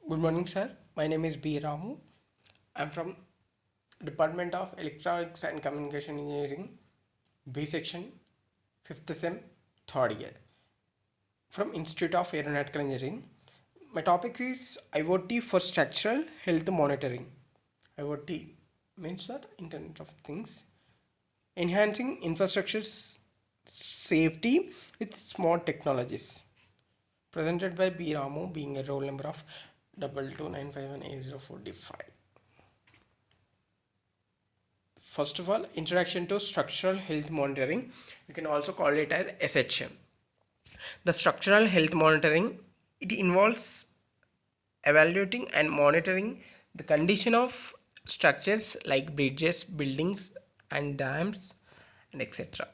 Good morning, sir. My name is B. Ramu. I'm from Department of Electronics and Communication Engineering, B section, 5th sem, 3rd year, from Institute of Aeronautical Engineering. My topic is IoT for structural health monitoring. IoT means that Internet of Things, enhancing infrastructure safety with smart technologies. Presented by B. Ramu, being a roll number of 22951A04D5. First of all, introduction to structural health monitoring. You can also call it as SHM. The structural health monitoring, it involves evaluating and monitoring the condition of structures like bridges, buildings, and dams, and etc.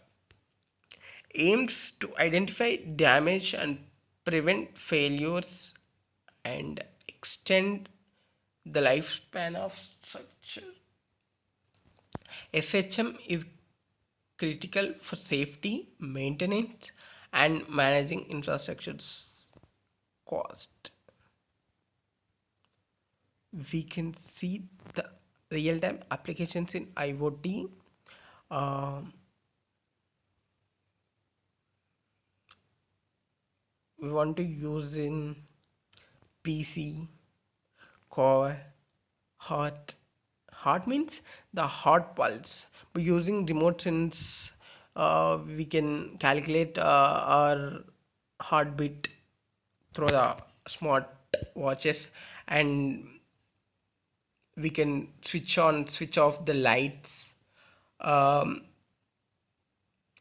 Aims to identify damage and prevent failures and extend the lifespan of structure. SHM is critical for safety, maintenance, and managing infrastructure's cost. We can see the real-time applications in IoT. Um, we want to use in PC, core, heart. Heart means the heart pulse. By using remote sense, we can calculate our heartbeat through the smart watches, and we can switch on switch off the lights, um,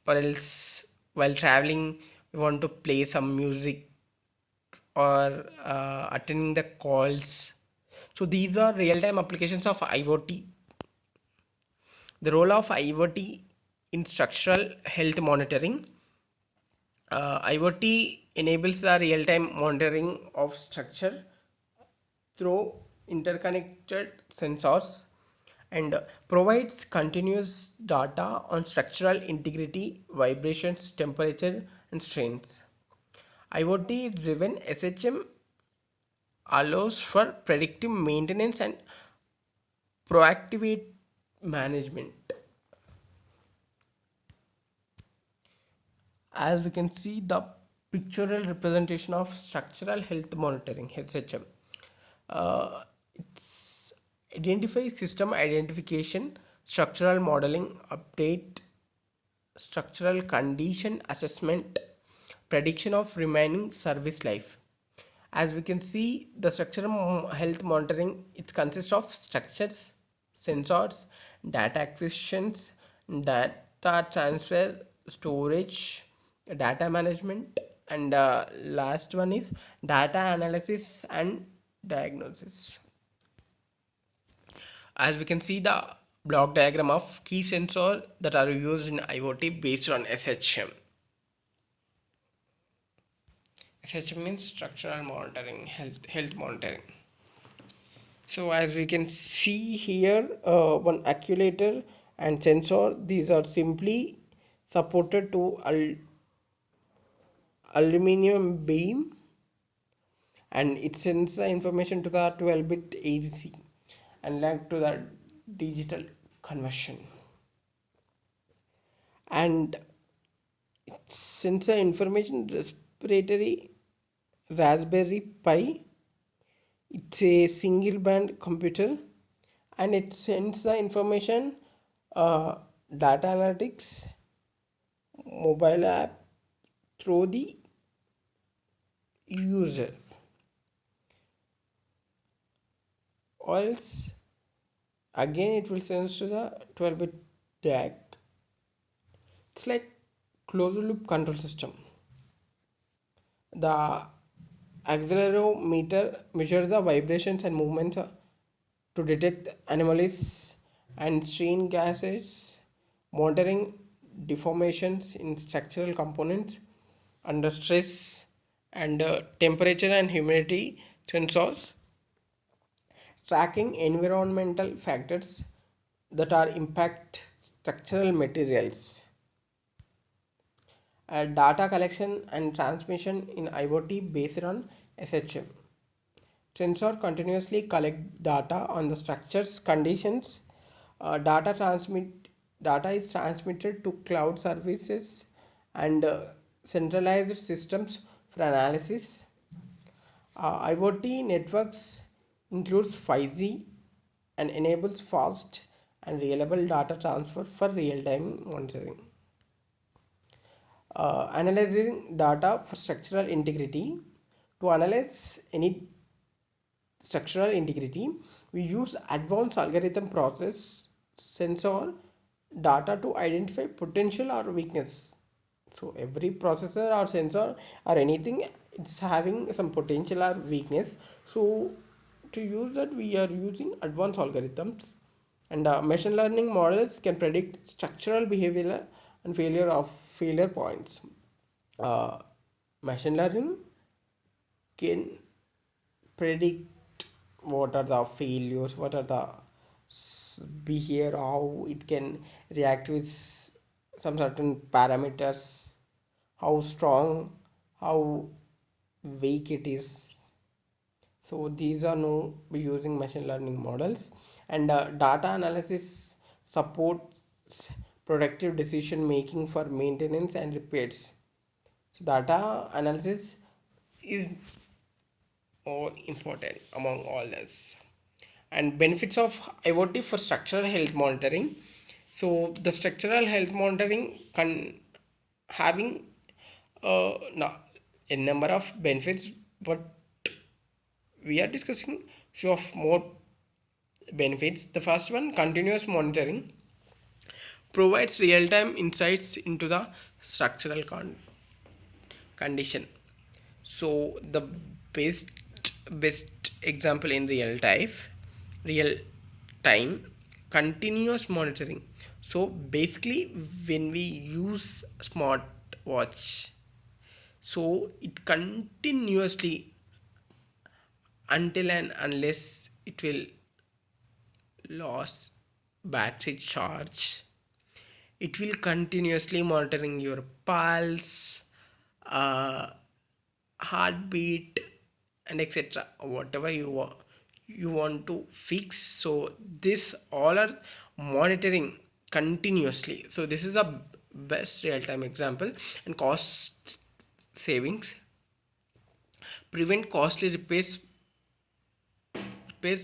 or else while traveling we want to play some music or attending the calls. So these are real-time applications of IoT. The role of IoT in structural health monitoring. IoT enables the real-time monitoring of structure through interconnected sensors and provides continuous data on structural integrity, vibrations, temperature, and strains. IoT driven SHM allows for predictive maintenance and proactive management. As we can see, the pictorial representation of structural health monitoring SHM. It's identify system identification, structural modeling, update, structural condition assessment, prediction of remaining service life. As we can see, the structural health monitoring, it consists of structures, sensors, data acquisitions, data transfer, storage, data management, and last one is data analysis and diagnosis. As we can see, the block diagram of key sensors that are used in IoT based on SHM. SHM means structural monitoring, health monitoring. So as we can see here, one accumulator and sensor, these are simply supported to aluminum beam, and it sends the information to the 12-bit ADC and link to the digital conversion, and it sends the information respiratory Raspberry Pi. It's a single band computer, and it sends the information, uh, data analytics mobile app through the user, or else again it will send to the 12-bit DAC. It's like closed loop control system. The accelerometer measures the vibrations and movements to detect anomalies and strain gases, monitoring deformations in structural components under stress, and temperature and humidity sensors, tracking environmental factors that are impact structural materials. Data collection and transmission in IoT based on SHM. Sensor continuously collect data on the structures conditions. Data is transmitted to cloud services and centralized systems for analysis. IoT networks includes 5G and enables fast and reliable data transfer for real-time monitoring. Analyzing data for structural integrity. To analyze any structural integrity, we use advanced algorithm process sensor data to identify potential or weakness. So every processor or sensor or anything, it's having some potential or weakness. So to use that, we are using advanced algorithms, and machine learning models can predict structural behavior and failure points. uh, Machine learning can predict what are the failures, what are the behavior, how it can react with some certain parameters, how strong, how weak it is. So these are no using machine learning models, and data analysis supports productive decision making for maintenance and repairs. So data analysis is more important among all this. And benefits of IoT for structural health monitoring. So the structural health monitoring can having a number of benefits, but we are discussing few of more benefits. The first one, continuous monitoring, provides real-time insights into the structural condition. So the best example in real time continuous monitoring. So basically, when we use smart watch, so it continuously, until and unless it will lose battery charge, it will continuously monitoring your pulse, uh, heartbeat, and etc. Whatever you want to fix. So this all are monitoring continuously. So this is the best real-time example. And cost savings, prevent costly repairs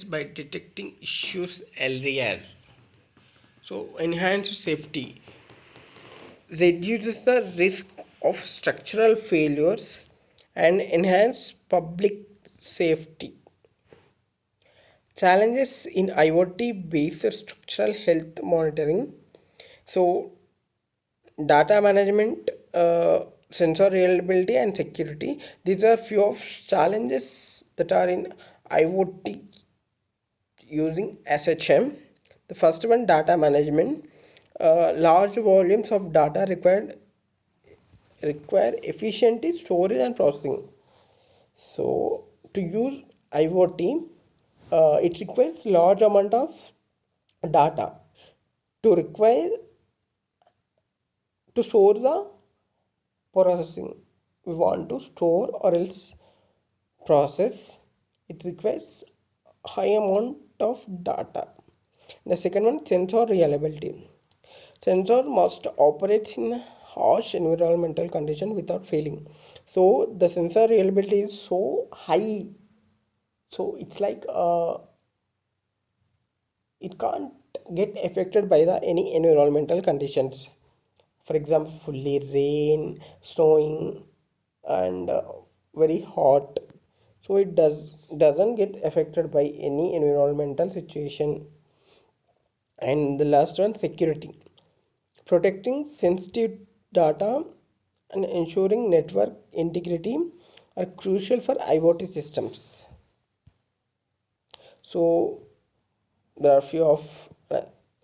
by detecting issues earlier. So enhance safety, reduces the risk of structural failures and enhance public safety. Challenges in IoT based structural health monitoring. So data management, sensor reliability and security, these are few of challenges that are in IoT using SHM. The first one, data management. Large volumes of data require efficient storage and processing. So to use IoT, it requires large amount of data to require to store the processing. We want to store or else process. It requires high amount of data. The second one, sensor reliability. Sensor must operate in harsh environmental condition without failing. So the sensor reliability is so high. So it's like it can't get affected by the any environmental conditions. For example, fully rain, snowing, and very hot. So it doesn't get affected by any environmental situation. And the last one, security. Protecting sensitive data and ensuring network integrity are crucial for IoT systems. So there are few of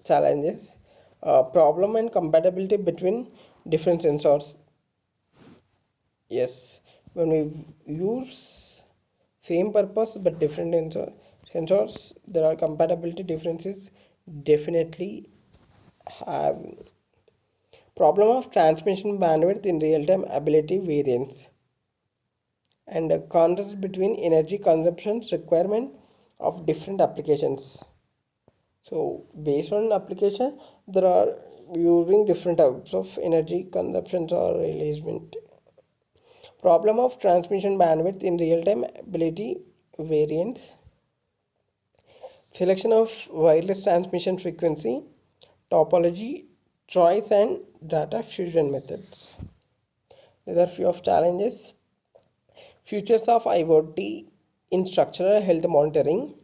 challenges. Problem and compatibility between different sensors. Yes, when we use same purpose but different sensors, there are compatibility differences definitely have. Problem of transmission bandwidth in real-time ability variance. and a contrast between energy consumptions requirement of different applications. So based on application, there are using different types of energy consumptions or releasement. Problem of transmission bandwidth in real-time ability variance. Selection of wireless transmission frequency, topology, choice and data fusion methods. There are few of challenges. Futures of IoT in structural health monitoring.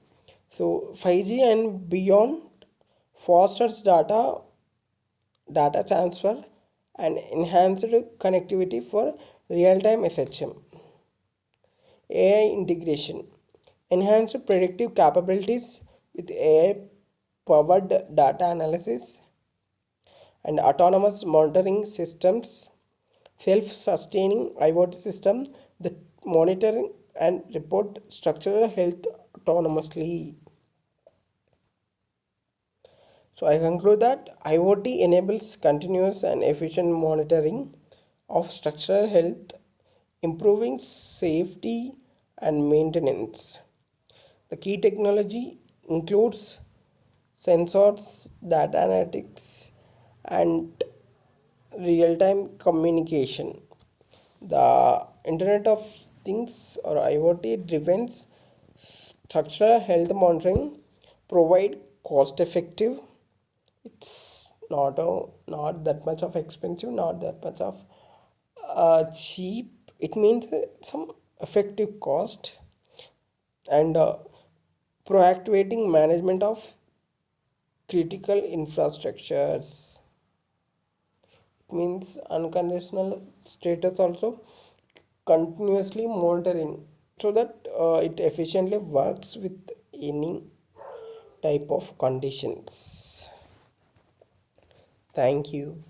So 5G and beyond fosters data transfer and enhanced connectivity for real-time SHM. AI integration. Enhanced predictive capabilities with AI powered data analysis and autonomous monitoring systems, self-sustaining IoT systems that monitor and report structural health autonomously. So I conclude that IoT enables continuous and efficient monitoring of structural health, improving safety and maintenance. The key technology includes sensors, data analytics, and real-time communication. The Internet of Things or IoT driven structural health monitoring provide cost-effective. It's not that much of expensive, not that much of cheap. It means some effective cost and proactivating management of critical infrastructures. It means unconditional status also continuously monitoring so that it efficiently works with any type of conditions. Thank you.